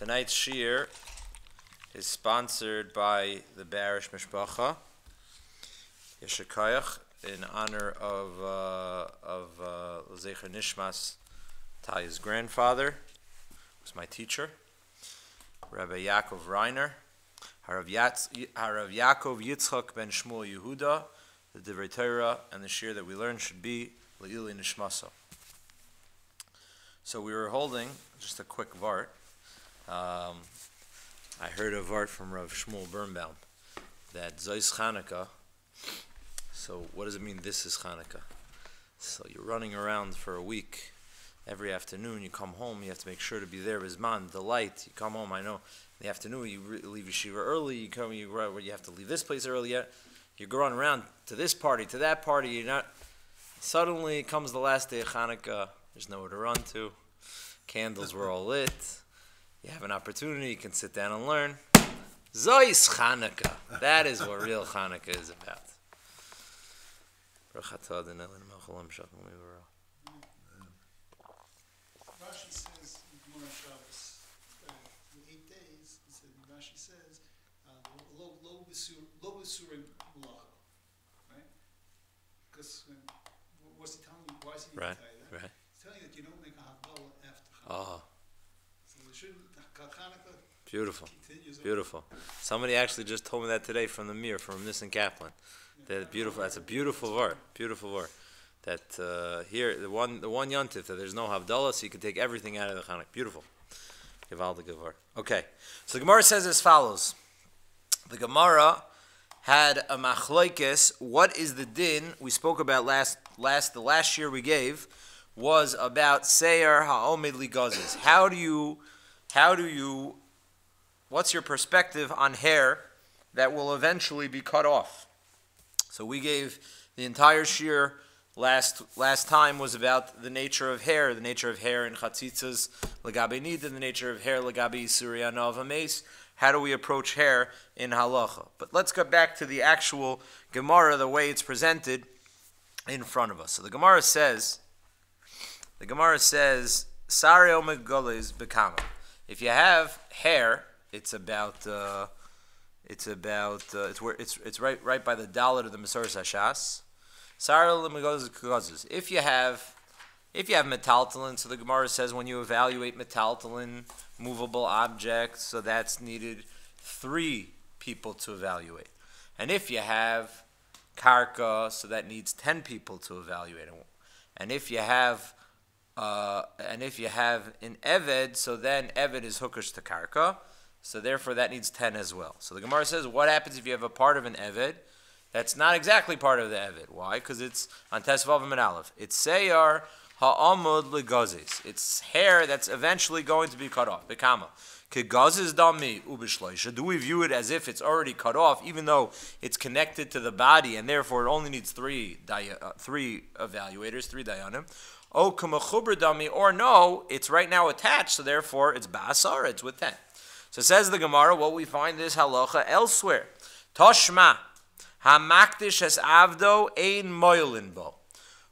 Tonight's shir is sponsored by the Barish Mishpacha, Yeshakayach, in honor of Zecher Nishmas, Taya's grandfather, who was my teacher, Rabbi Yaakov Reiner, Harav Yaakov Yitzchak ben Shmuel Yehuda. The Divrei Torah and the shir that we learned should be Le'ili Nishmaso. So we were holding just a quick vart. I heard a vart from Rav Shmuel Birnbaum that Zois Chanukah. So what does it mean? This is Chanukah. So you're running around for a week. Every afternoon you come home. You have to make sure to be there. Bizman, the light. You come home. I know in the afternoon you leave yeshiva early. You come. You have to leave this place early. Yet you go around to this party, to that party. You're not. Suddenly comes the last day of Chanukah. There's nowhere to run to. Candles were all lit. You have an opportunity, you can sit down and learn. Zois Chanukah. That is what real Chanukah is about. Rashi says in Gemara Shabbos, in 8 days, Rashi says, lo b'surim malacha. Right? Because what's he telling you? Why is he telling you that? Right. He's telling you that you don't make a Havdalah after Oh. Chanukah. Beautiful. Beautiful. Somebody actually just told me that today from the Mir, from Nissen Kaplan. That beautiful. That's a beautiful word. Beautiful word. That here, the one yontif, that there's no Havdalah, so you can take everything out of the Chanukah. Beautiful. Givaldi Gavar. Okay. So the Gemara says as follows. The Gemara had a machloikes. What is the din we spoke about the last year we gave was about Seir Ha'omid Ligazes. How do you, what's your perspective on hair that will eventually be cut off? So we gave the entire shir last time was about the nature of hair in Chatzitzas Legabe Nid, and the nature of hair Legabe Surya Nova Mace. How do we approach hair in halacha? But let's go back to the actual Gemara, the way it's presented in front of us. So the Gemara says, Sari Omeg Goles Bekama. If you have hair, it's right by the dalet of the Mesoras Hashas. Sari Omeg Goles Bekama. If you have Metaltelin, so the Gemara says when you evaluate Metaltelin, movable objects, so that's needed 3 people to evaluate. And if you have Karka, so that needs 10 people to evaluate it. And if you have an Eved, so then Eved is hookish to Karka, so therefore that needs 10 as well. So the Gemara says, what happens if you have a part of an Eved that's not exactly part of the Eved? Why? Because it's on Tesvav and Aleph. It's Seyar Ha'amud Legazes. It's hair that's eventually going to be cut off. Bekama. Kegazes dami ubishloisha. Do we view it as if it's already cut off, even though it's connected to the body, and therefore it only needs 3 evaluators, 3 dayanim? O kamachubra dami, or no, it's right now attached, so therefore it's ba'asar, it's with 10. So says the Gemara, what we find this halacha elsewhere. Toshma hamakdish has avdo ein moilin bo.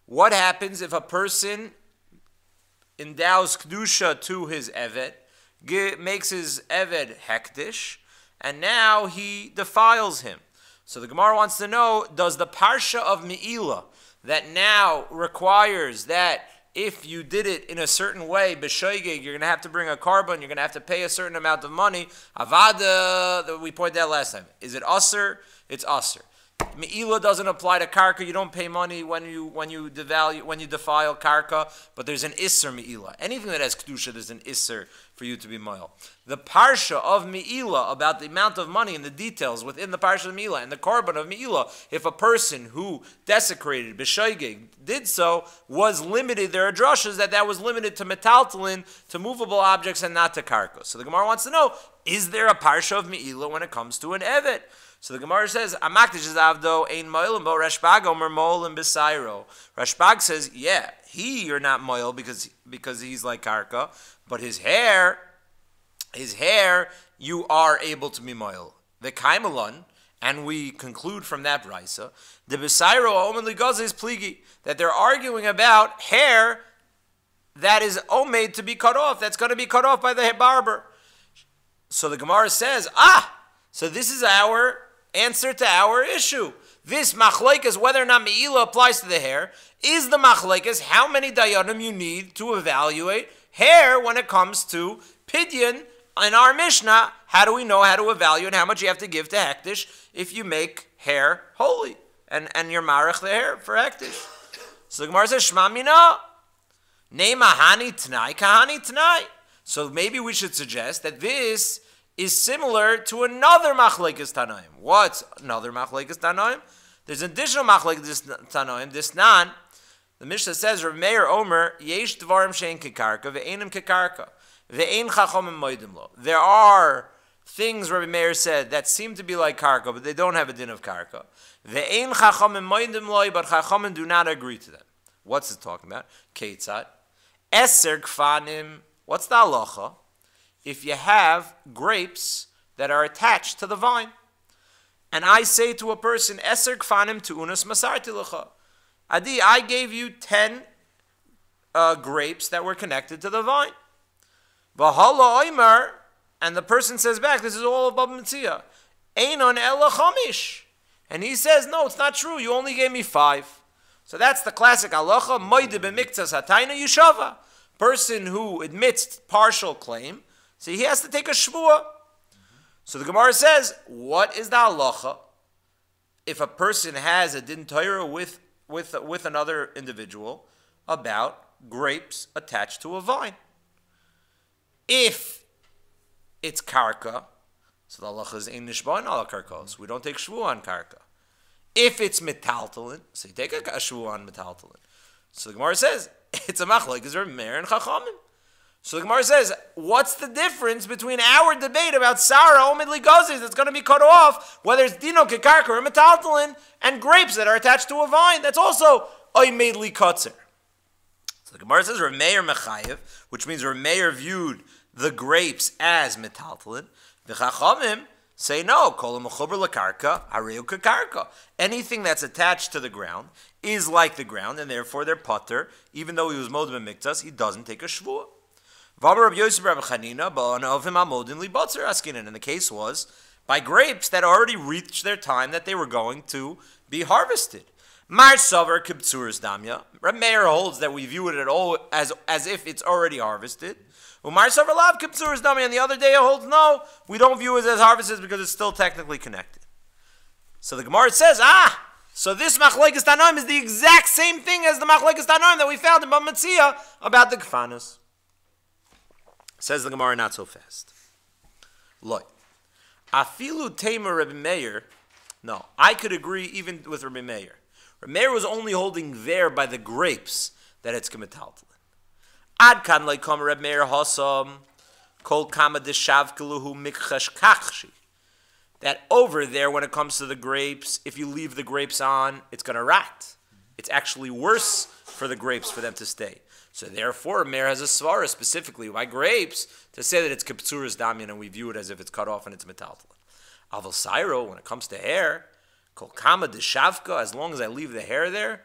What happens if a person endows kedusha to his eved, makes his eved hektish, and now he defiles him? So the Gemara wants to know, does the parsha of Me'ilah that now requires that if you did it in a certain way, b'shoigeg, you're going to have to bring a carbon, you're going to have to pay a certain amount of money, avada, that we pointed out last time. Is it usr? It's usr. Me'ilah doesn't apply to Karka. You don't pay money when you defile Karka, but there's an Isser Me'ilah. Anything that has Kedusha, there's an Isser for you to be Moil. The Parsha of Me'ilah, about the amount of money and the details within the Parsha of Me'ilah and the Korban of Me'ilah, if a person who desecrated, B'shoigeg, did so, was limited, there are drushes that was limited to Metaltelin, to movable objects, and not to Karka. So the Gemara wants to know, is there a Parsha of Me'ilah when it comes to an Evet? So the Gemara says, "Amakdish is avdo ein moilim bo." Rashbag omer moilim b'sairo. Rashbag says, "Yeah, you're not moil because he's like Karka, but his hair, you are able to be moil." The kaimelon, and we conclude from that brisa, the b'sairo omen ligaz is pligi, that they're arguing about hair that is omed to be cut off. That's going to be cut off by the barber. So the Gemara says, so this is our answer to our issue. This machlekes, whether or not me'ila applies to the hair, is the machlekes how many dayanim you need to evaluate hair when it comes to pidyon. In our Mishnah, how do we know how to evaluate how much you have to give to hektish if you make hair holy and you're marich the hair for hektish? So the Gemara says, Shma mina, nema hani t'nai kahani t'nai. So maybe we should suggest that this is similar to another machlekes tanaim. What's another machlekes tanaim? There's an additional machlekes tanaim. This nan, the Mishnah says, Rav Meir Omer, yesh dvarim shein kekarka ve'enim kekarka ve'ein chachomim moedim lo. There are things, Rabbi Meir said, that seem to be like karka, but they don't have a din of karka. Ve'ein chachomim moedim lo, but chachomim do not agree to them. What's it talking about? Keitzad. Eser kfanim. What's the halacha? If you have grapes that are attached to the vine, and I say to a person, Eser kfanim tu'unas masarti lecha. Adi, I gave you 10 grapes that were connected to the vine. V'hala oimer, and the person says back, this is all of Baba Metzia. Einon ela chamish. And he says, no, it's not true. You only gave me 5. So that's the classic halacha. Moide b'miktzas hatayna yishava. Person who admits partial claim, so he has to take a shvuah. So the Gemara says, what is the halacha if a person has a din Torah with another individual about grapes attached to a vine? If it's karka, so the halacha is ein nishbain ala karkos. We don't take shvuah on karka. If it's metaltelin, so you take a shvuah on metaltelin. So the Gemara says, it's a machlekes Rav Meir and chachamim. So the Gemara says, what's the difference between our debate about Sarah Omid Ligazis that's going to be cut off, whether it's Dino Kekarka or Metaltelin, and grapes that are attached to a vine? That's also Oymid Likotzer. So the Gemara says, Rav Meir Mechayev, which means Rav Meir viewed the grapes as Metaltelin. The Chachamim say no, Kol Mechuber Lakarka, Hareu Kekarka. Anything that's attached to the ground is like the ground, and therefore they're putter. Even though he was Modem and Miktas, he doesn't take a Shvuah. And the case was by grapes that already reached their time that they were going to be harvested. Mar Savar Kibtsuris Damya. Reb Meir holds that we view it at all as if it's already harvested. Umar Savar Lav Kibtsuris Damya. And the other day it holds no, we don't view it as harvested because it's still technically connected. So the Gemara says, so this Machlekes Tanaim is the exact same thing as the Machlekes Tanaim that we found in Bava Metzia about the Kfanos. Says the Gemara, not so fast. Loy. Afilu Tamer Rebbe Meir. No, I could agree even with Rebbe Meir. Rebbe Meir was only holding there by the grapes that it's Metaltelin. Ad kan leikom Rebbe Meir hasam kol kama deshavkeluhu mikchash kachshi. That over there, when it comes to the grapes, if you leave the grapes on, it's going to rot. It's actually worse for the grapes for them to stay. So therefore, Meir has a svara specifically by grapes to say that it's kiptsuras damyan and we view it as if it's cut off and it's metaltelin. Aval sairo, when it comes to hair, kol kama deshavka, as long as I leave the hair there,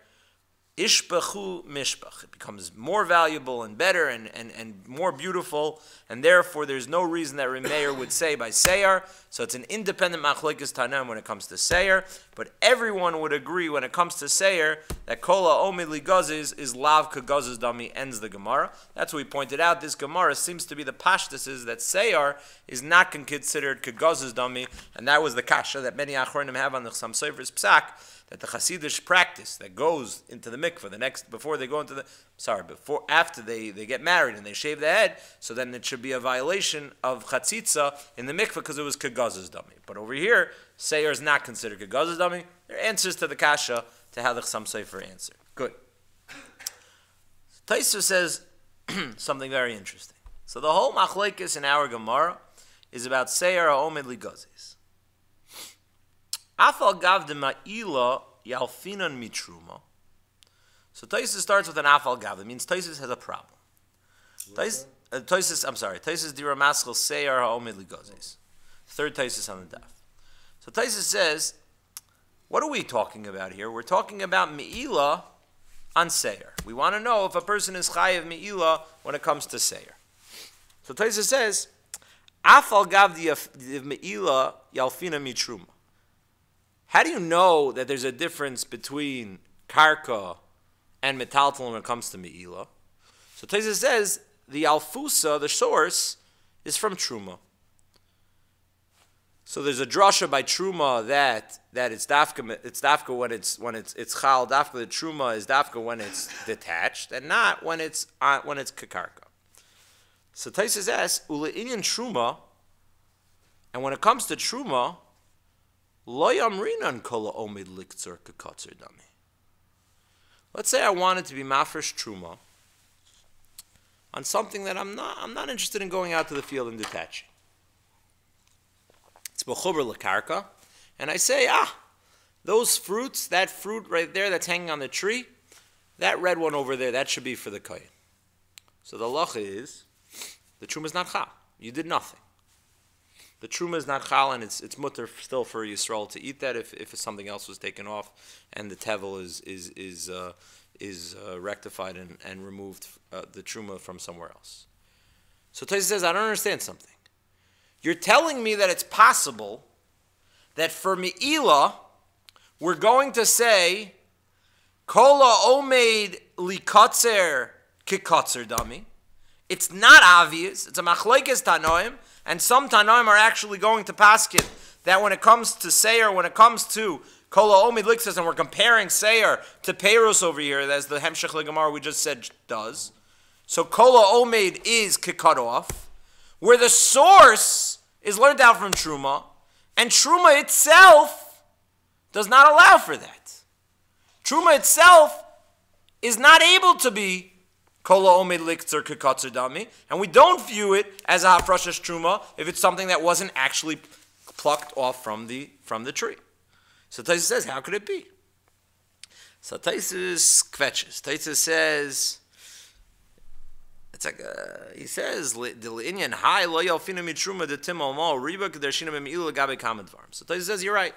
ishbachu mishbach. It becomes more valuable and better and more beautiful, and therefore there's no reason that Meir would say by Seyar. So it's an independent machlekes Tanam when it comes to Seyar, but everyone would agree when it comes to Seyar that kola omid ligazis is lav kagazis dami ends the Gemara. That's what we pointed out. This Gemara seems to be the pashtus is that Seyar is not considered kagazis dami, and that was the kasha that many achronim have on the Chassam Sofer's psak, that the Hasidish practice that goes into the mikveh after they get married and they shave the head, so then it should be a violation of chatzitza in the mikveh because it was kagaz's dummy. But over here, Seir is not considered kagaz's dummy. There are answers to the kasha to how the Chassam Sofer answered. Good. Taisa says something very interesting. So the whole machlekes in our Gemara is about Seir ha'omid ligazis. Afal gav de ma'ila yalfinan mitruma. So Taisus starts with an afal gav. It means Taisus has a problem. Taisus dira maschel seyar ha'omid ligazis. Third Taisus on the daf. So Taisus says, what are we talking about here? We're talking about me'ila on seyar. We want to know if a person is chayiv me'ila when it comes to seyar. So Taisus says, Afal gav the me'ila yalfina mitruma. How do you know that there's a difference between karka and metaltelin when it comes to me'ila? So Taisa says the alfusa, the source, is from truma. So there's a drasha by truma that it's dafka when it's chal. Dafka the truma is dafka when it's detached and not when it's kakarka. So Taisa says ule inyan truma, and when it comes to truma, lo yamrinan kola omid liktzur kakatzer dami. Let's say I wanted to be mafresh truma on something that I'm not interested in going out to the field and detaching. It's b'chober l'karka, and I say, those fruits, that fruit right there that's hanging on the tree, that red one over there, that should be for the kohen. So the halacha is, the truma is not chal. You did nothing. The truma is not chal, and it's mutter still for Yisrael to eat that if something else was taken off, and the tevel is rectified and removed the truma from somewhere else. So Taisa says, I don't understand something. You're telling me that it's possible that for Me'ila, we're going to say, Kola omeid likatzer kikatzer dami. It's not obvious. It's a machlekes tanoim, and some tanoim are actually going to paskin that when it comes to seir, when it comes to Kola omeid likatzer, and we're comparing seir to Peirus over here, as the Hemshech Legamar we just said does. So Kola omeid is kikat off, where the source is learned out from Truma, and Truma itself does not allow for that. Truma itself is not able to be Kola Omed Liktzer Kekatzer Dami, and we don't view it as a Hafrashas Truma if it's something that wasn't actually plucked off from the tree. So Taisa says, how could it be? So Taisa kvetches. Taisa says, it's like he says the inyan high lo yalfina mitruma de tim almal riba k'dershina b'mi'ila legabe kamad varm. So Taisa says you're right.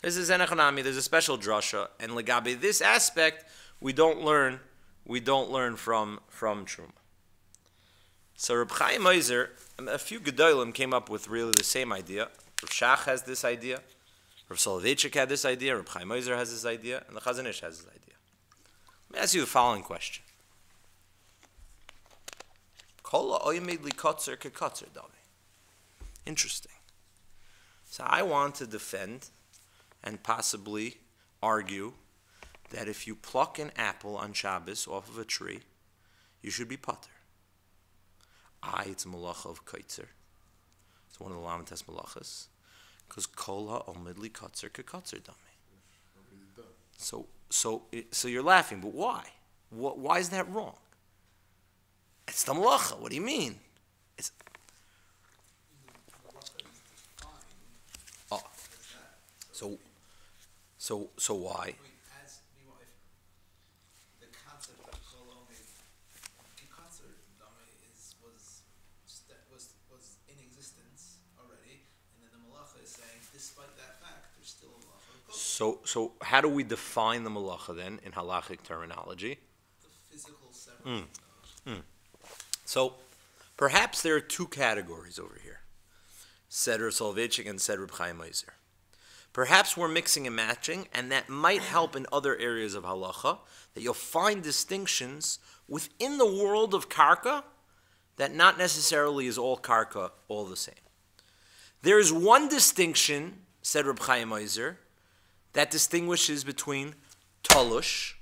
This is enechanami. There's a special drasha, and legabe this aspect we don't learn from truma. So Reb Chaim Oizer, a few gedolim came up with really the same idea. Reb Shach has this idea. Reb Soloveitchik had this idea. Reb Chaim Oizer has this idea, and the Chazon Ish has this idea. Let me ask you the following question. Interesting. So I want to defend and possibly argue that if you pluck an apple on Shabbos off of a tree, you should be pater. It's a malacha of kaitzer. It's one of the Lamites malachas. Because kol ha'omid li katzer kekatzer dami. So you're laughing, but why? Why is that wrong? It's the malacha. What do you mean? So why? As the concept of kolomid kikatzer was in existence already, and then the malacha is saying, despite that fact, there's still a malacha. So how do we define the malacha then in halachic terminology? The physical separation. So perhaps there are two categories over here. Said Reb Soloveitchik and said Reb Chaim Oizer. Perhaps we're mixing and matching, and that might help in other areas of halacha, that you'll find distinctions within the world of karka that not necessarily is all karka all the same. There is one distinction, said Reb Chaim Oizer, that distinguishes between talush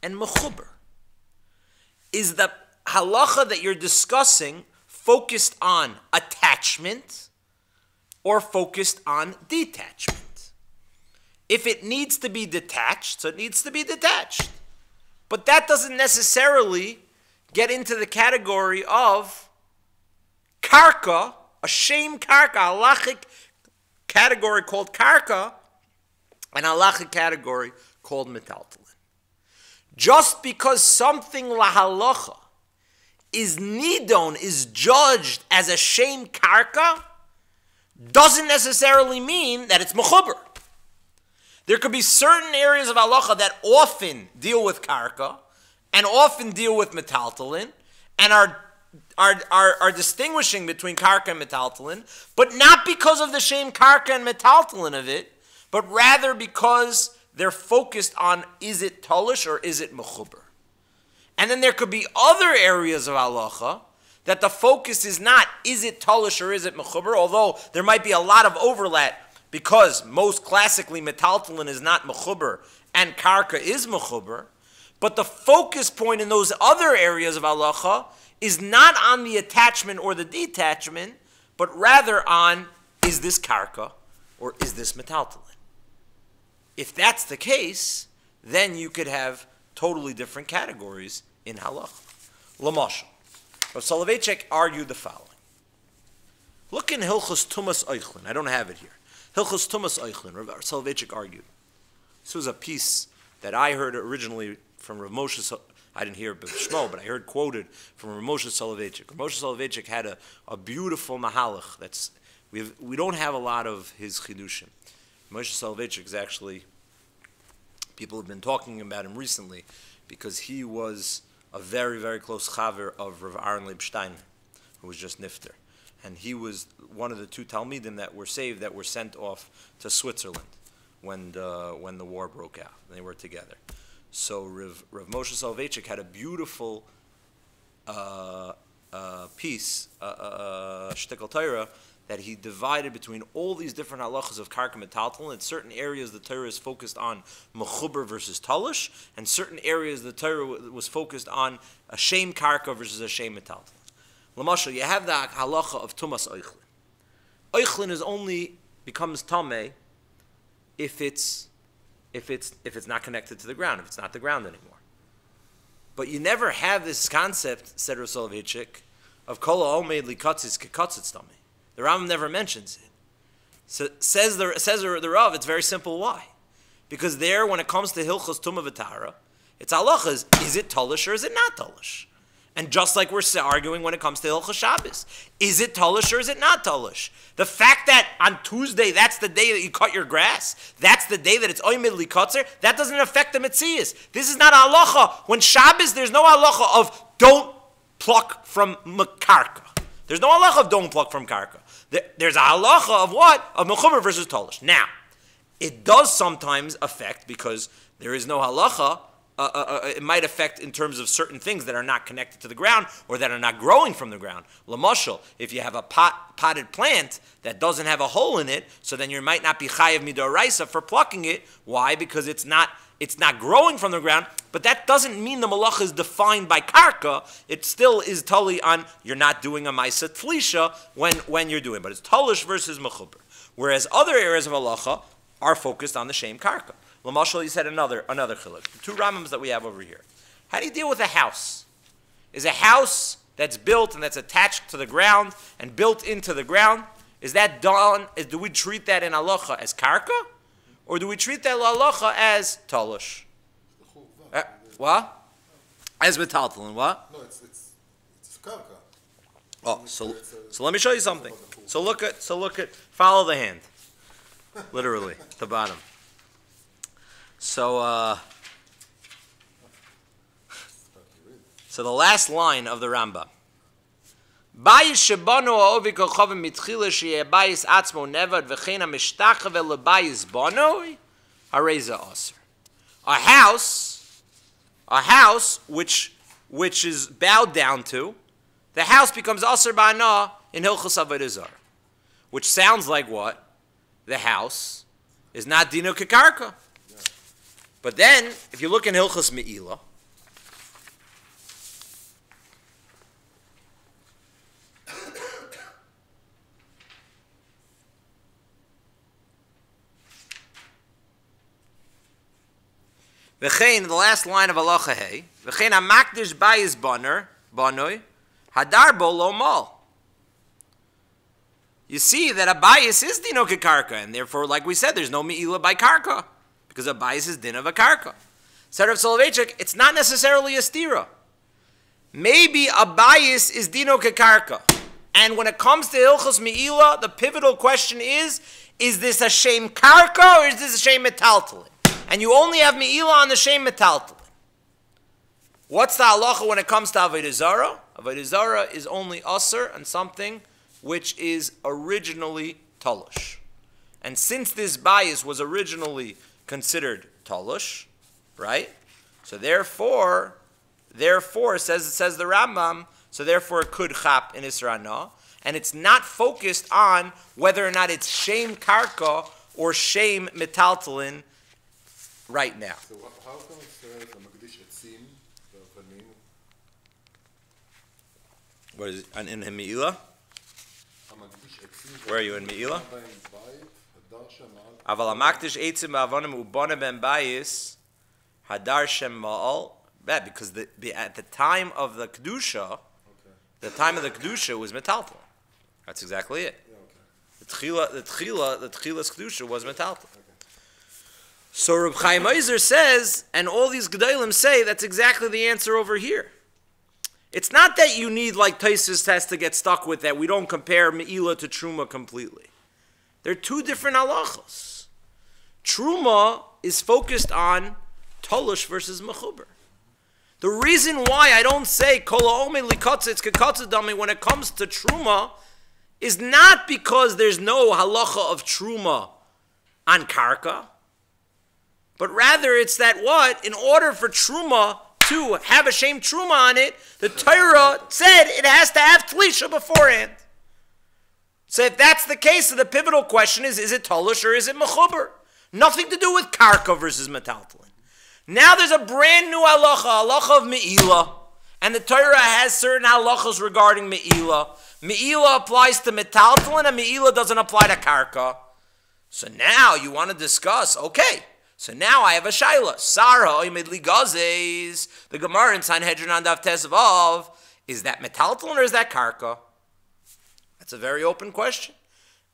and mechuber. Is the halacha that you're discussing focused on attachment or focused on detachment? If it needs to be detached, so it needs to be detached. But that doesn't necessarily get into the category of karka, a shame karka, a halachic category called karka, and a halachic category called metaltelin. Just because something lahalacha is nidon, is judged as a shame karka, doesn't necessarily mean that it's mechuber. There could be certain areas of halacha that often deal with karka and often deal with metaltelin and are are distinguishing between Karka and Metaltelin, but not because of the shame Karka and Metaltelin of it, but rather because they're focused on, is it Talish or is it Mechuber? And then there could be other areas of halacha that the focus is not, is it Talish or is it Mechuber, although there might be a lot of overlap because most classically Metaltelin is not Mechuber and Karka is Mechuber, but the focus point in those other areas of halacha is not on the attachment or the detachment, but rather on, is this Karka or is this Metaltelin? If that's the case, then you could have totally different categories in halacha. Lamashal, Rav Soloveitchik argued the following. Look in Hilchos Tumas Eichlin. I don't have it here. Hilchos Tumas Eichlin. Rav Soloveitchik argued. This was a piece that I heard originally from Rav Moshe. I didn't hear it by Shmo, but I heard quoted from Rav Moshe Soloveitchik. Rav Moshe Soloveitchik had a beautiful mahalach. We don't have a lot of his chidushim. Moshe Soloveitchik is actually, people have been talking about him recently because he was a very, very close chaver of Rav Aaron Leib Steiner, who was just nifter. And he was one of the two Talmidim that were saved, that were sent off to Switzerland when the war broke out. They were together. So Rav Moshe Soloveitchik had a beautiful piece, shtickle Torah, that he divided between all these different halachas of Karka Metaltelin. In certain areas, the Torah is focused on Mechuber versus Talish, and certain areas, the Torah was focused on a shame Karka versus a shame Metaltelin. Lamashal, you have the halacha of Tumas Eichlin. Eichlin is only becomes Tameh if it's not connected to the ground, if it's not the ground anymore. But you never have this concept, said Rav Soloveitchik, of Kol Ha'omed Likatzis Kekatzitz Tameh. The Rambam never mentions it. So says the Rav, it's very simple. Why? Because there, when it comes to Hilchos Tumah V'Tahara, it's halachas, is it Talish or is it not Talish? And just like we're arguing when it comes to Hilchos Shabbos, is it Talish or is it not Talish? The fact that on Tuesday, that's the day that you cut your grass, that's the day that it's Oymid Likotzer, that doesn't affect the Metzias. This is not a halacha. When Shabbos, there's no halacha of don't pluck from Karka. There's no halacha of don't pluck from Karka. There's a halacha of what? Of Mechuber versus Talish. Now, it does sometimes affect, because there is no halacha, it might affect in terms of certain things that are not connected to the ground or that are not growing from the ground. Lamashal, if you have a potted plant that doesn't have a hole in it, so then you might not be chayav midoraisa for plucking it. Why? Because it's not growing from the ground, but that doesn't mean the malacha is defined by karka. It still is totally on, you're not doing a maisa tlisha when you're doing, but it's talish versus mechuber. Whereas other areas of halacha are focused on the shame karka. Lamashal, you said another chiluk. Two Rambams that we have over here. How do you deal with a house? Is a house that's built and that's attached to the ground and built into the ground, is that done? Do we treat that in halacha as karka? Or do we treat that halacha as talish? What? As metaltelin, what? No, it's karka. Oh, so let me show you something. So look at, follow the hand. Literally, the bottom. So the last line of the Rambam. Bayis shebanu ha'ovi kochavim mitchila sheyeh bayis atzmo nevad v'chein ha'mishtachave lebayis banu hareza aser. A house which is bowed down to, the house becomes aser ba'ana in Hilchos Avodah Zarah, which sounds like what? The house is not dino kekarka. But then, if you look in Hilchos Me'ilah, V'chein, the last line of halacha hey, v'chein hamakdish bayis banoi, hadar bo lo mal. You see that a bayis is dino kekarka, and therefore, like we said, there's no me'ilah by karka, because a bayis is din of a karka. Said Rav Soloveitchik, it's not necessarily a stira. Maybe a bayis is dino kekarka. And when it comes to Hilchos Me'ilah, the pivotal question is this a shame karka or is this a shame metaltelin? And you only have Me'ilah on the shame metaltelin. What's the halacha when it comes to Avodah Zarah? Avodah Zarah is only Asr on something which is originally Talush. And since this bias was originally considered Talush, right? So therefore, says the Rambam, so therefore it could chap in Isra, and it's not focused on whether or not it's Shem Karka or Shem Metaltelin right now. So how come it says Magdish Etzim, the Vanim? What is it? In Me'ilah? Where are you in Me'ilah? Aval Amakdish Eitzim Ba'avonim Ubona Ben Bayis Hadar Shem Ma'al. Because at the time of the Kedusha, the time of the Kedusha was Metaltelin. That's exactly it. Yeah, okay. The Tchila's Kedusha was Metaltelin. Okay. So Reb Chaim Ozer says, and all these Gedolim say, that's exactly the answer over here. It's not that you need, like Taisus has to get stuck with, that we don't compare Me'ilah to Truma completely. They're two different halachos. Truma is focused on Tolush versus Mechuber. The reason why I don't say Kol ha'omei likatzitz kekatzidami when it comes to Truma is not because there's no halacha of Truma on Karka, but rather it's that what? In order for Truma to have a Shem Truma on it, the Torah said it has to have Tlisha beforehand. So if that's the case, so the pivotal question is it Tolush or is it Mechuber? Nothing to do with Karka versus Metaltelin. Now there's a brand new halacha of Me'ilah, and the Torah has certain halachas regarding Me'ilah. Me'ilah applies to Metaltelin, and Me'ilah doesn't apply to Karka. So now you want to discuss, okay, so now I have a shaila. Sarah oimid ligazes. The Gemara in Sanhedrin on Daf Tesvav, is that Metaltelin or is that Karka? That's a very open question.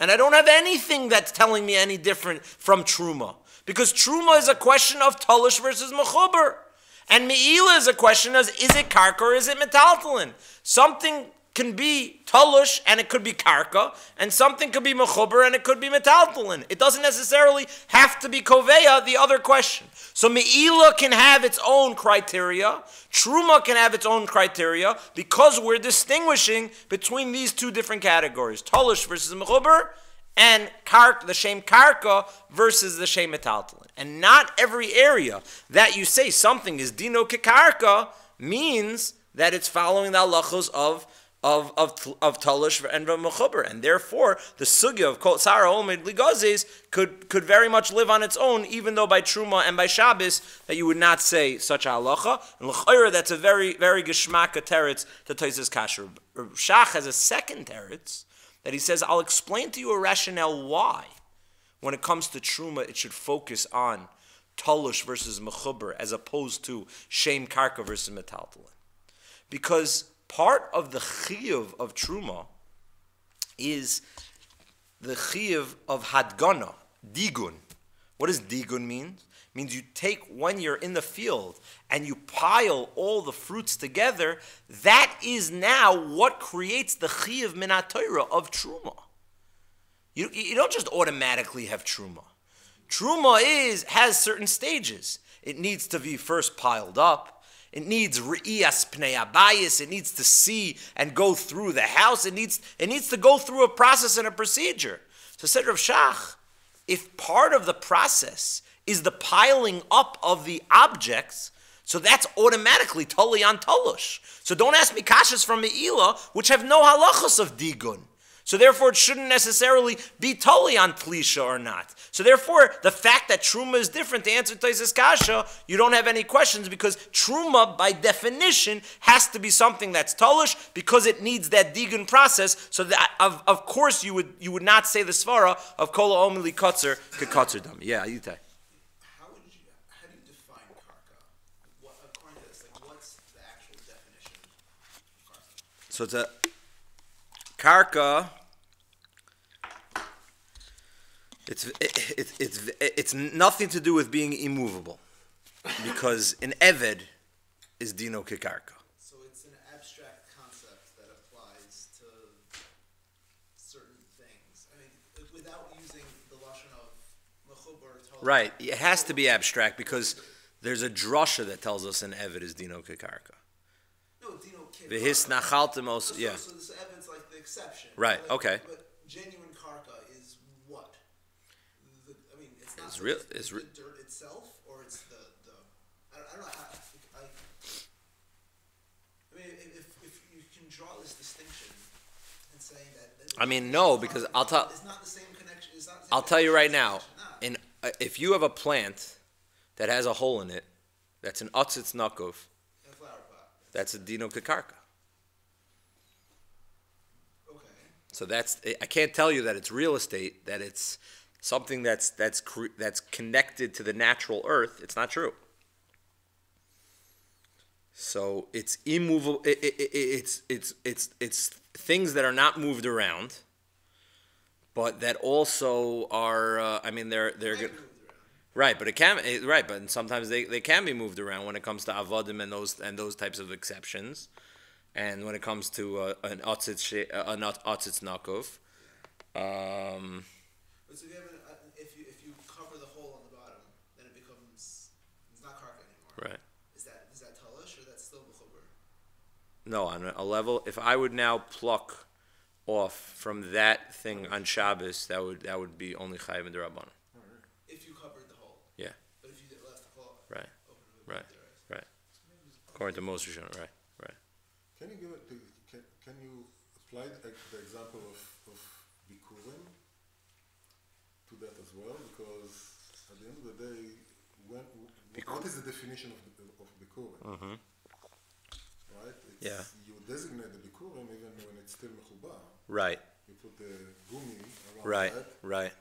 And I don't have anything that's telling me any different from Truma. Because Truma is a question of Tolush versus Mechuber. And Me'ilah is a question of, is it Karka or is it Metaltelin? Something can be Tolush and it could be Karka, and something could be Mechuber and it could be Metaltelin. It doesn't necessarily have to be Koveya, the other question. So Me'ilah can have its own criteria, Truma can have its own criteria, because we're distinguishing between these two different categories, Tolush versus Mechuber, and the Shem Karka versus the Shem Metaltelin. And not every area that you say something is Dino Kekarka means that it's following the halachos of Tolush and Mechuber. And therefore, the sugya of Kol Tzara Omed Ligazes could very much live on its own, even though by Truma and by Shabbos that you would not say such a halacha. And L'chayra, that's a very, very geshmaka teretz to Taisus Kasher. Shach has a second teretz, that he says, I'll explain to you a rationale why, when it comes to Truma, it should focus on Tolush versus Mechuber, as opposed to Shem Karka versus Metaltelin. Because part of the chiyuv of Truma is the chiyuv of Hadgana, Digun. What does Digun mean? It means you take, when you're in the field and you pile all the fruits together, that is now what creates the chiyuv minat Torah of Truma. You don't just automatically have Truma. Truma has certain stages. It needs to be first piled up. It needs re'iyas pnei abayis. It needs to see and go through the house. It needs to go through a process and a procedure. So said Rav Shach, if part of the process is the piling up of the objects, so that's automatically totally on Tolush. So don't ask me kashas from Me'ilah, which have no halachas of Digun. So therefore, it shouldn't necessarily be totally on Tlisha or not. So therefore, the fact that Truma is different, to answer Taisus Kasha, you don't have any questions, because Truma, by definition, has to be something that's Tolish, because it needs that Digun process. So that, of course, you would not say the Svara of Kol ha'omei likatzer kekatzer dam. Yeah, you take. How do you define Karka? According to this, what's the actual definition of Karka? So it's a Karka. It's nothing to do with being immovable, because an Eved is Dino Kekarka. So it's an abstract concept that applies to certain things. I mean, without using the lashon of mechubar. Right, it has to be abstract because there's a drasha that tells us an Eved is Dino Kekarka. No, Dino Okay, V'his karka. nachaltem also, So, yeah. so this evidence like the exception. Right, Like, okay. But genuine karka is what? I mean, it's not It's the, real- it's it's the re- dirt itself, or it's the I don't know how. I mean, if you can draw this distinction and saying that. I mean, no, because I'll tell. It's not the same connection. It's not the same I'll tell you right connection, now. it's In if you have a plant that has a hole in it, that's an otzitz nakov. in a flower pot. That's a dino kakarka. Okay. So that's I can't tell you that it's real estate. That it's something that's connected to the natural earth. It's not true. So it's immovable. It's things that are not moved around, but that also are. I mean, they're good. Moved around. Right, but it can right, but sometimes they can be moved around when it comes to avodim and those types of exceptions, and when it comes to an otzitz nakov. But so if you cover the hole on the bottom, then it's not karka anymore. Right. Is that talish or that's still b'chuber? No, on a level. If I would now pluck off from that thing on Shabbos, that would be only chayiv and derabbanan. If you covered the hole. Yeah. But if you left the hole Right. open, it would Right. be there. Right. According to most Rishonim, right. Can you give it? Can you apply the example of bikurim to that as well? Because at the end of the day, what is the definition of bikurim? Mm-hmm. Right? Yeah. You designate the bikurim even when it's still mechubar. Right. You put the gumi around Right. that, Right.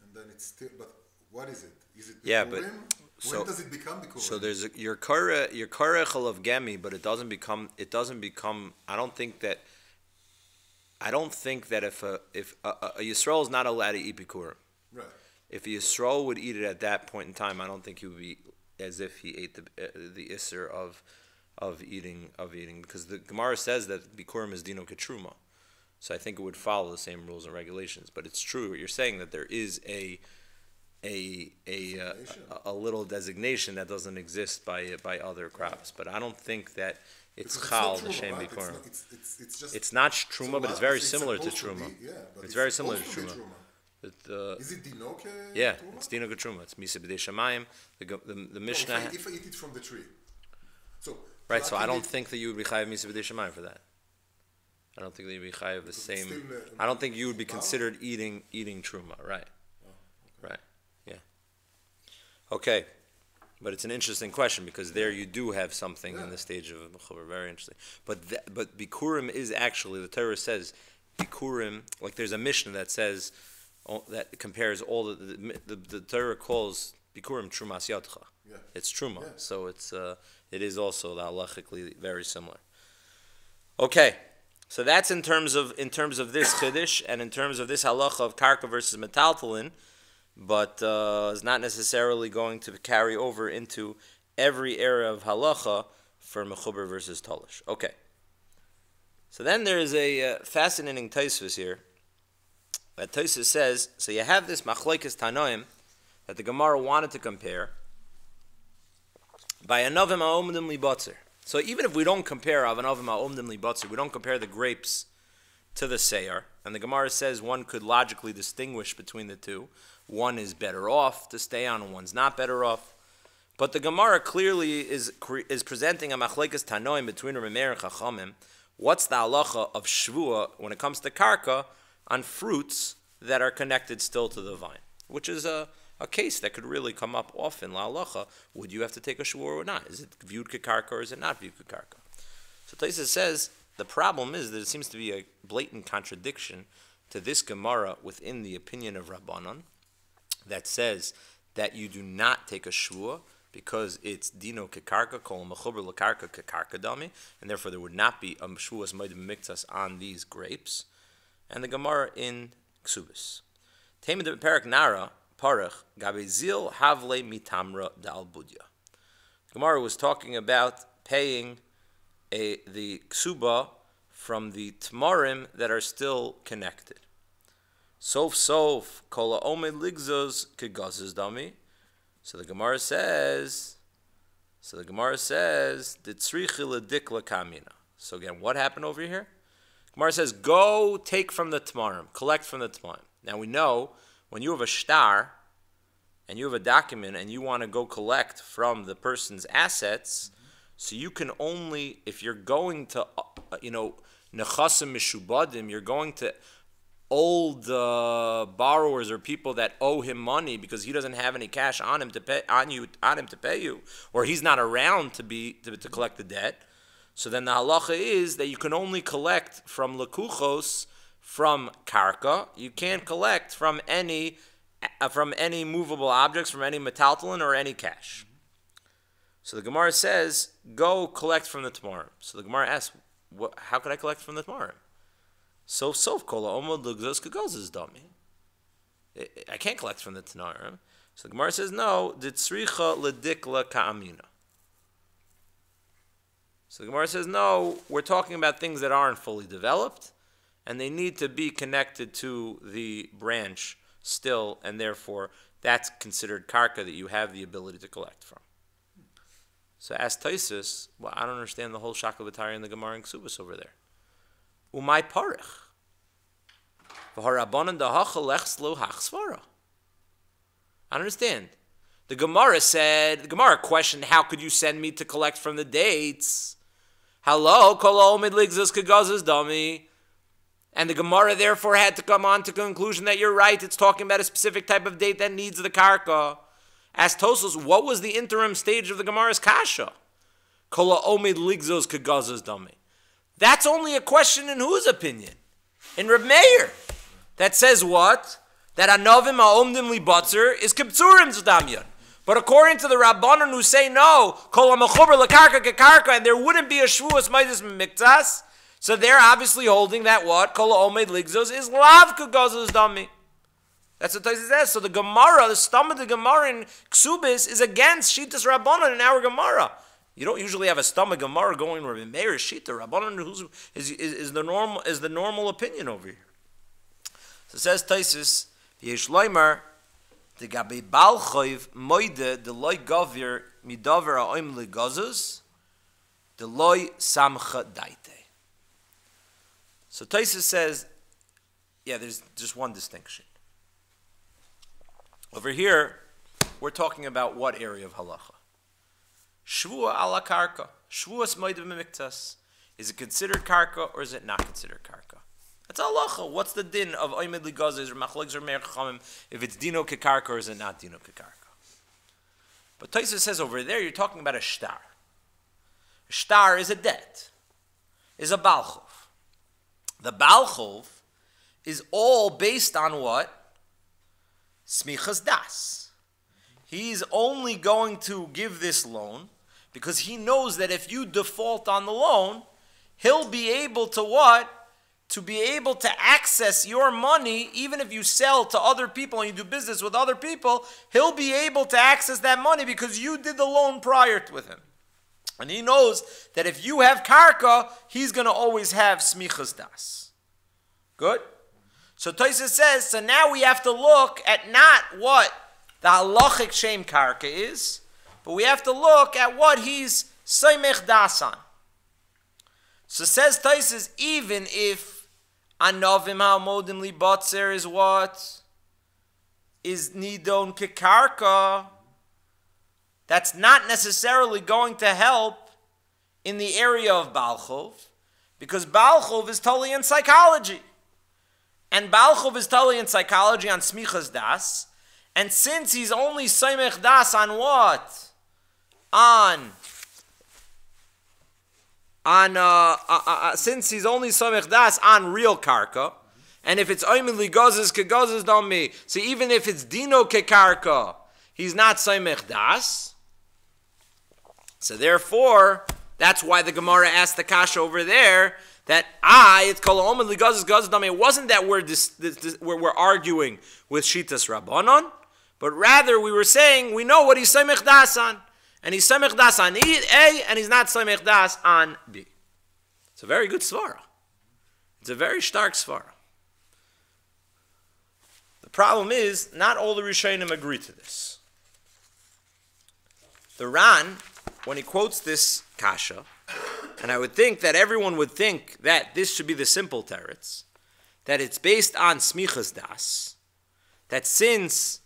and then it's still. But what is it? Is it bikurim? Yeah, but when does it become bikurim? So there's your karechel of gemi, but it doesn't become. I don't think that if a Yisrael is not allowed to eat bikurim. Right. If a Yisrael would eat it at that point in time, I don't think he would be as if he ate the isser of eating because the Gemara says that bikurim is dino ketruma, so I think it would follow the same rules and regulations. But it's true what you're saying that there is a little designation that doesn't exist by other crops, but I don't think that it's chal the shem bikurim. It's not truma, but it's very similar to truma. It's very similar to truma. Is it dino ke? Yeah, truma? it's dino ketruma. It's misa b'dei shamayim. The Mishnah. If I eat it from the tree, so Right, so I don't think that you would be chayav misa b'dei shamayim for that. I don't think that you'd be chayav the same. I don't think you would be considered eating truma. Right. Right. Yeah. Okay, but it's an interesting question because there you do have something in the stage of mechubar. Very interesting. But bikurim is actually, the Torah says bikurim. Like there's a Mishnah that says that compares all the Torah calls bikurim trumas yadcha. Yeah. It's truma, Yeah. so it is also halachically very similar. Okay, so that's in terms of this chiddush and in terms of this halacha of karka versus metaltelin, but is not necessarily going to carry over into every area of halacha for mechuber versus talish. Okay, so then there is a fascinating taisvus here. That taisvus says, so you have this machlokes tanoim that the Gemara wanted to compare by anovim ha'omdim libatzer. So even if we don't compare anovim ha'omdim libatzer, we don't compare the grapes to the seyar, and the Gemara says one could logically distinguish between the two. One is better off to stay on, and one's not better off. But the Gemara clearly is presenting a machlekes tanoim between Reb Meir and Chachamim. What's the halacha of shvua when it comes to karka on fruits that are connected still to the vine, which is a case that could really come up often. La halacha, would you have to take a shvua or not? Is it viewed kekarka or is it not viewed kekarka? So Taisa says the problem is that it seems to be a blatant contradiction to this Gemara within the opinion of Rabbanon that says that you do not take a shvua because it's dino kekarka, kol mechuber lekarka kekarka dami, and therefore there would not be a shvuas moedim miktas on these grapes. And the Gemara in Ksubis. Tema de perak nara parach gabe zil havle mitamra dal budya. Gemara was talking about paying the ksuba from the tmarim that are still connected. Sof kola omed ligzos kegazes dami. So the Gemara says, the tzrichi ledikla kamina. So again, what happened over here? Gemara says, go take from the Tamarim, collect from the Tamarim. Now we know when you have a shtar and you have a document and you want to go collect from the person's assets, so you can only, if you're going to, nechasim mishubadim, you're going to old borrowers or people that owe him money because he doesn't have any cash on him to pay him to pay you, or he's not around to collect the debt. So then the halacha is that you can only collect from lekuchos, from karka. You can't collect from any movable objects, from any metaltelin or any cash. So the Gemara says, go collect from the Tamarim. So the Gemara asks, how could I collect from the Tamarim? So kola omod lugzos kagozes dami. I can't collect from the Tamarim. So the Gemara says, no, ditzricha ledikla ka'amina. So the Gemara says, no, we're talking about things that aren't fully developed, and they need to be connected to the branch still, and therefore that's considered karka that you have the ability to collect from. So ask Taisus, well, I don't understand the whole shakavatari and the Gemara and Ksubas over there. Umay parich. V'harabanan dahacha lechslo hachsvara. I don't understand. The Gemara questioned, how could you send me to collect from the dates? Hello, kol omid ligzos kagazos dami. And the Gemara therefore had to come on to the conclusion that you're right, it's talking about a specific type of date that needs the karka. Asked Tosos, what was the interim stage of the Gemara's kasha? Kol omid ligzos kagazos dami. That's only a question in whose opinion? In Reb Meir. That says what? That anovim ha'omdim li batzer is kibtzurim zdamyan. But according to the Rabbanon who say no, kol ha'mechuber l'karka kekarka, and there wouldn't be a shvuas meidas miktas, so they're obviously holding that what? Kol ha'omed ligzos is lav kagazos dami. That's what Tosfos says. So the Gemara, the stomach of the Gemara in Ksubis is against Shitas Rabbanon in our Gemara. You don't usually have a stomach Gemara going Rabbi Meir Shita. Rabbanon is the normal opinion over here. So it says Tosfos, Yesh Loimer, the Gabi Balchoiv Moide the Loi Govir Midover Ha'oim Ligazos the Loi Samcha Daite. So Tosfos says, yeah, there's just one distinction. Over here, we're talking about what area of halacha? Shvua ala karka. Shvuas moedim miktas. Is it considered karka or is it not considered karka? That's halacha. What's the din of oimid ligazes or machlegs or meir chachamim if it's dino kekarka or is it not dino kekarka? But Tosfos says over there, you're talking about a shtar. A shtar is a debt, is a balchov. The balchov is all based on what? Smichas das. He's only going to give this loan because he knows that if you default on the loan, he'll be able to what? To be able to access your money, even if you sell to other people and you do business with other people, he'll be able to access that money because you did the loan prior with him. And he knows that if you have karka, he's going to always have smichas das. Good? So Tosfos says, so now we have to look at not what the halachic shem karka is, but we have to look at what he's soymech das on. So says Tosfos, even if anovim ha'modim li batzer is what? Is nidon kekarka, that's not necessarily going to help in the area of balchov, because balchov is totally in psychology. And Balchov is telling in psychology on smichas das, and since he's only soymech das on what? Since he's only soymech das on real karka, and if it's oimid ligazes kegazes dami, so even if it's dino kekarka, he's not soymech das. So therefore, that's why the Gemara asked the kasha over there. That it's kol ha'omed ligazes kegazes dami. It wasn't that we're arguing with Shitas Rabbanon, but rather we were saying we know what he's soymech das on, and he's soymech das on A, and he's not soymech das on B. It's a very good svara. It's a very stark svara. The problem is not all the Rishonim agree to this. The Ran, when he quotes this kasha, And I would think that everyone would think that this should be the simple teretz, that it's based on smichas das, that since,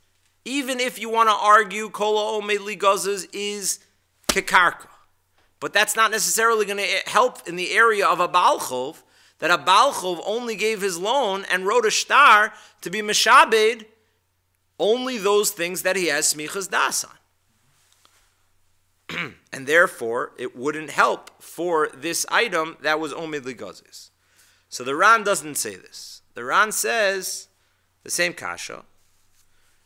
even if you want to argue kol ha'omed ligazes is kekarka, but that's not necessarily going to help in the area of a Baal Chov, that a Baal Chov only gave his loan and wrote a shtar to be meshabed only those things that he has smichas das on. And therefore, it wouldn't help for this item that was omed ligazes. So the Ran doesn't say this. The Ran says the same kasha.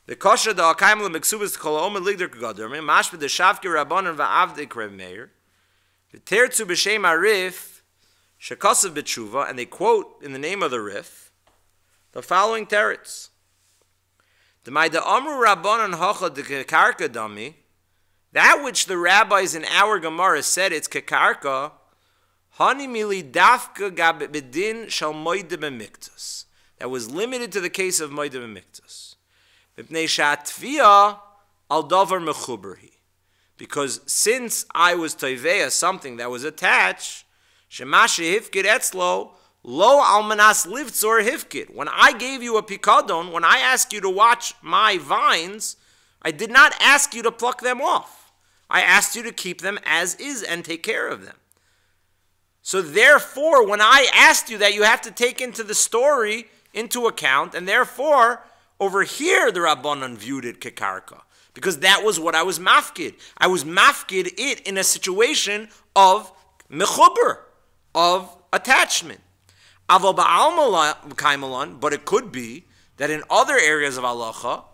The kasha da akaim lemeksubas kol omed ligder kagader mashbe de shavki rabbanon va'avdei krev meir v'tertzu b'shem arif shekasav b'tshuva, and they quote in the name of the Rif the following teretz. The Maida Amru Rabbanon Hacha de Karka Dami, that which the rabbis in our Gemara said it's Kekarka, Hani Mili Dafka Gab Bedin Shal Moide B'Miktus. That was limited to the case of Moide B'Miktus. Mipnei Shatviya Al Davar Mechuberhi. Because since I was Toiveya, something that was attached, Shemashi Hifkid Etzlo, Lo almanas livtzor hifkid. When I gave you a pikadon, when I asked you to watch my vines, I did not ask you to pluck them off. I asked you to keep them as is and take care of them. So therefore, when I asked you that, you have to take into the story into account, and therefore, over here the Rabbanan viewed it kekarka, because that was what I was mafkid. I was mafkid it in a situation of mechuber, of attachment. But it could be that in other areas of halacha,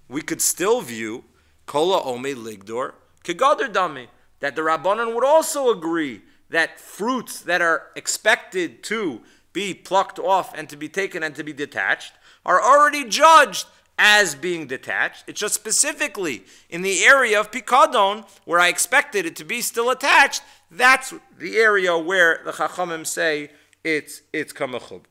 we could still view kola ome ligdor kegader dami, that the Rabbanan would also agree that fruits that are expected to be plucked off and to be taken and to be detached are already judged as being detached. It's just specifically in the area of pikadon where I expected it to be still attached. That's the area where the Chachamim say it's kamachuber.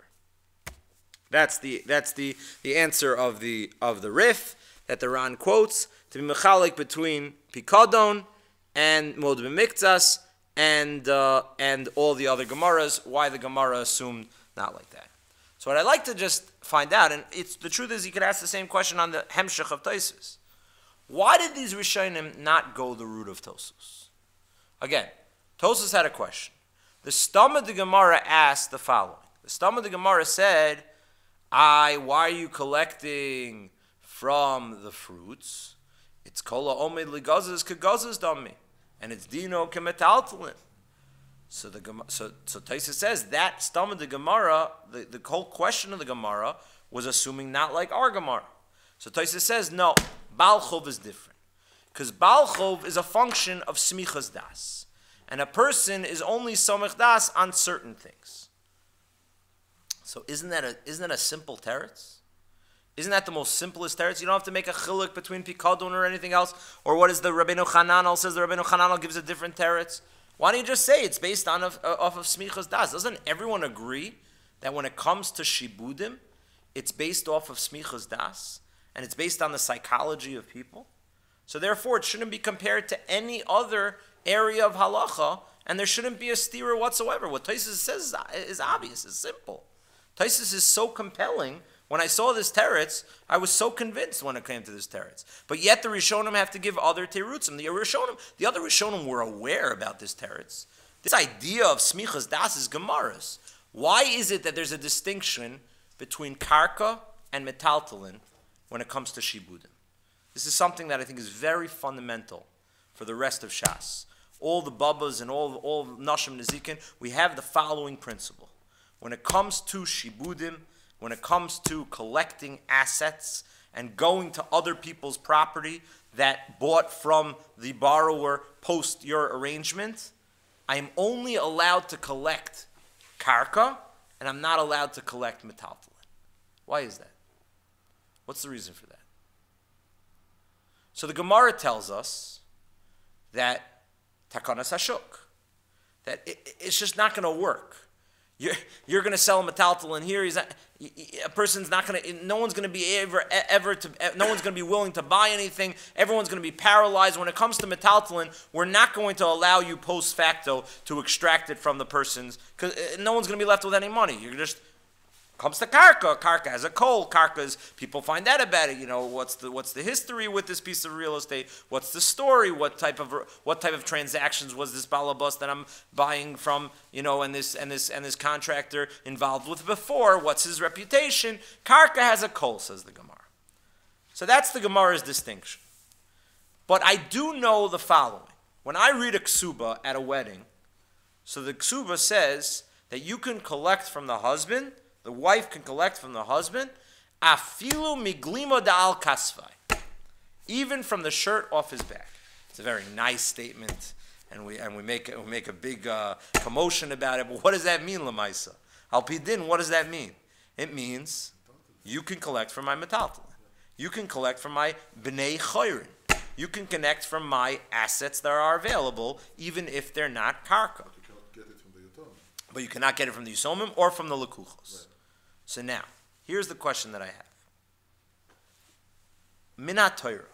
That's the answer of the Rif that the Ran quotes to be mechalik between pikadon and mod b'miktas and all the other Gemaras. Why the Gemara assumed not like that. So what I'd like to just find out, and the truth is you could ask the same question on the Hemshech of Tosfos. Why did these Rishonim not go the route of Tosfos? Again, Tosfos had a question. The Stam of the Gemara asked the following. The Stam of the Gemara said, why are you collecting from the fruits? It's kola omed ligazes kagazes dami, and it's dino kemetaltelin. So Tosfos says that Stam of the Gemara, the whole question of the Gemara was assuming not like our Gemara. So Tosfos says no, Baal Chov is different, because Baal Chov is a function of smichas das. And a person is only somech das on certain things. So isn't that a simple teretz? Isn't that the most simplest teretz? You don't have to make a chiluk between pikadon or anything else. Or what is the Rabbeinu Chananel says? The Rabbeinu Chananel gives a different teretz. Why don't you just say it's based on off of smichas das? Doesn't everyone agree that when it comes to shibudim, it's based off of smichas das, and it's based on the psychology of people? So therefore, it shouldn't be compared to any other area of halacha, and there shouldn't be a stira whatsoever. What Tosfos says is obvious, it's simple. Tosfos is so compelling. When I saw this teretz, I was so convinced when it came to this teretz. But yet the Rishonim have to give other terutzim. The other Rishonim were aware about this teretz. This idea of smichas das is gemaras. Why is it that there's a distinction between karka and metaltelin when it comes to shibudim? This is something that I think is very fundamental for the rest of Shas. All the Babas and all Nashim Nezikin, we have the following principle. When it comes to shibudim, when it comes to collecting assets and going to other people's property that bought from the borrower post your arrangement, I am only allowed to collect karka, and I'm not allowed to collect metaltelin. Why is that? What's the reason for that? So the Gemara tells us that takanas hashuk, that it's just not going to work. You're going to sell a metaltelin here. A person's not going to. No one's going to be no one's going to be willing to buy anything. Everyone's going to be paralyzed. When it comes to metaltelin, we're not going to allow you post facto to extract it from the person's, because no one's going to be left with any money. You're just. Comes to Karka. Karka has a coal. Karka's people find out about it. What's the history with this piece of real estate? What's the story? What type of transactions was this balabas that I'm buying from? And this contractor involved with before? What's his reputation? Karka has a coal, says the Gemara. So that's the Gemara's distinction. But I do know the following: when I read a ksuba at a wedding, so the ksuba says that you can collect from the husband. The wife can collect from the husband, afilu miglima da'al kasvai, even from the shirt off his back. It's a very nice statement, and we make a big commotion about it. But what does that mean, lamaisa? Al pidin, what does that mean? It means you can collect from my metaltelin. You can collect from my bnei chayrin. You can connect from my assets that are available, even if they're not karka. But you cannot get it from the Yisomim or from the Lekuchos. Right. So now, here's the question that I have. Minat Torah.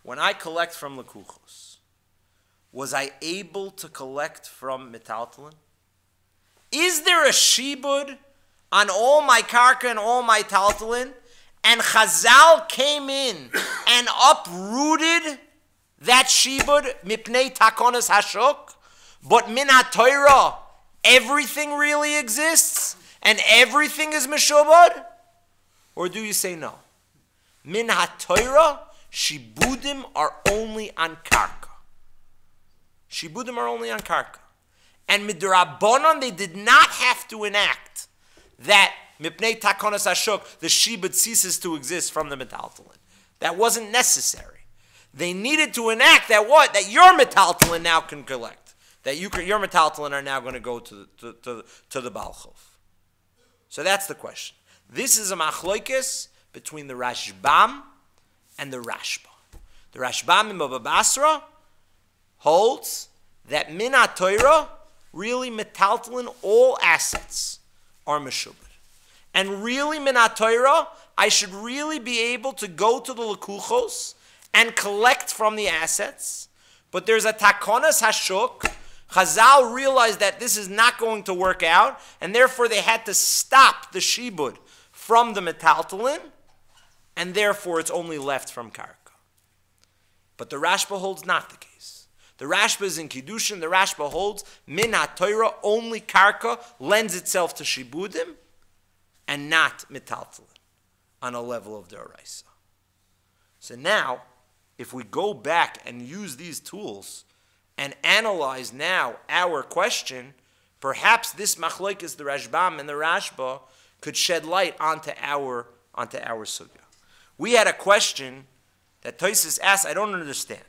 When I collect from Lekuchos, was I able to collect from Metaltelin? Is there a shibud on all my karka and all my taltelin? And Chazal came in and uprooted that shibud, mipnei takonas hashok? But Minat Torah, everything really exists and everything is meshubad? Or do you say no? Min ha-Torah, shibudim are only on karka. Shibudim are only on karka. And midrabanan, they did not have to enact that mipnei takonas ashok, the shibud ceases to exist from the metaltelin. That wasn't necessary. They needed to enact that what? That your metaltelin now can collect. That your metaltelin are now going to go to the Balchov. So that's the question. This is a machloikis between the Rashbam and the Rashba. The Rashbam in Baba Basra holds that Minat Torah, really metaltelin, all assets are meshubed. And really Minat Torah, I should really be able to go to the Lekuchos and collect from the assets. But there's a takonas hashuk. Chazal realized that this is not going to work out, and therefore they had to stop the shibud from the metaltelin, and therefore it's only left from karka. But the Rashba holds not the case. The Rashba is in Kiddushin. The Rashba holds min ha-Torah, only karka lends itself to shibudim, and not metaltelin on a level of deraisa. So now, if we go back and use these tools and analyze now our question, perhaps this machlokes, the Rashbam and the Rashba, could shed light onto our sugya. We had a question that Tosfos asked, I don't understand.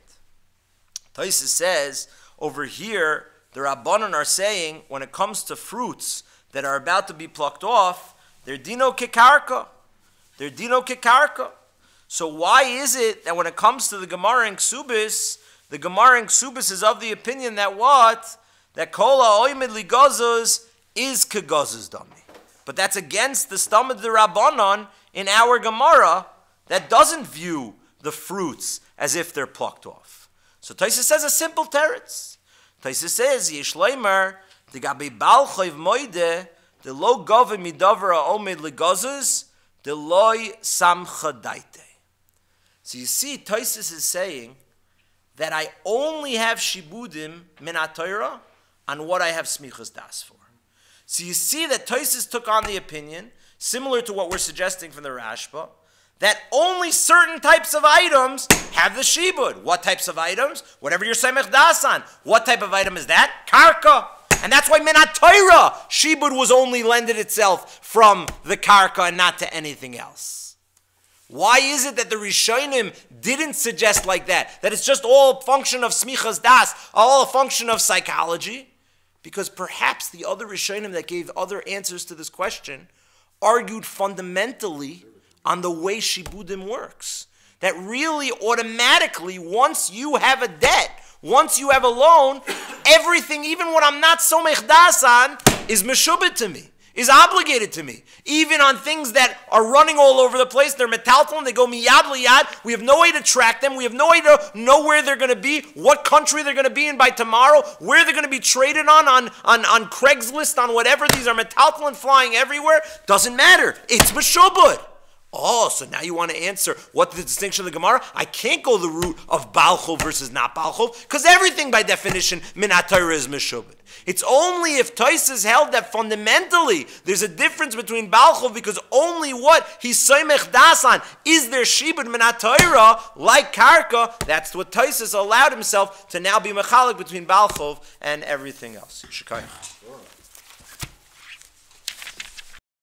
Tosfos says, over here, the Rabbanon are saying, when it comes to fruits that are about to be plucked off, they're dino kekarka. They're dino kekarka. So why is it that when it comes to the Gemara in Ksubis, the Gemara in Ksubis is of the opinion that what? That kol ha'oimid ligazuz is kegazuz dami. But that's against the stamad of the Rabbanon in our Gemara that doesn't view the fruits as if they're plucked off. So Tosfos says a simple teretz. Tosfos says, Yesh leimer, the gabi bal chayv moide, the lo gove midavar ha'oimid ligazuz, the loy samcha daite. So you see, Tosfos is saying that I only have shibudim min ha-Torah on what I have smichas das for. So you see that Tosfos took on the opinion, similar to what we're suggesting from the Rashba, that only certain types of items have the shibud. What types of items? Whatever you're semech das on. What type of item is that? Karka. And that's why min ha-Torah, shibud was only lended itself from the karka and not to anything else. Why is it that the Rishonim didn't suggest like that? That it's just all a function of smichas das, all a function of psychology? Because perhaps the other Rishonim that gave other answers to this question argued fundamentally on the way shibudim works. That really automatically, once you have a debt, Once you have a loan, everything, even what I'm not so mechdas on, is meshubit to me, is obligated to me. Even on things that are running all over the place, they're metaltelin, they go miyad liyad, we have no way to track them, we have no way to know where they're going to be, what country they're going to be in by tomorrow, where they're going to be traded on Craigslist, on whatever. These are metaltelin flying everywhere. Doesn't matter. It's meshubit. Oh, so now you want to answer what the distinction of the Gemara? I can't go the route of Balchov versus not Balchov, because everything by definition, min HaTorah is meshubit. It's only if Tosfos held that fundamentally there's a difference between Balchov, because only what he's soymech das on is there shibud min HaTorah, like Karka. That's what Tosfos allowed himself to now be mechalik between Balchov and everything else. Shekayach.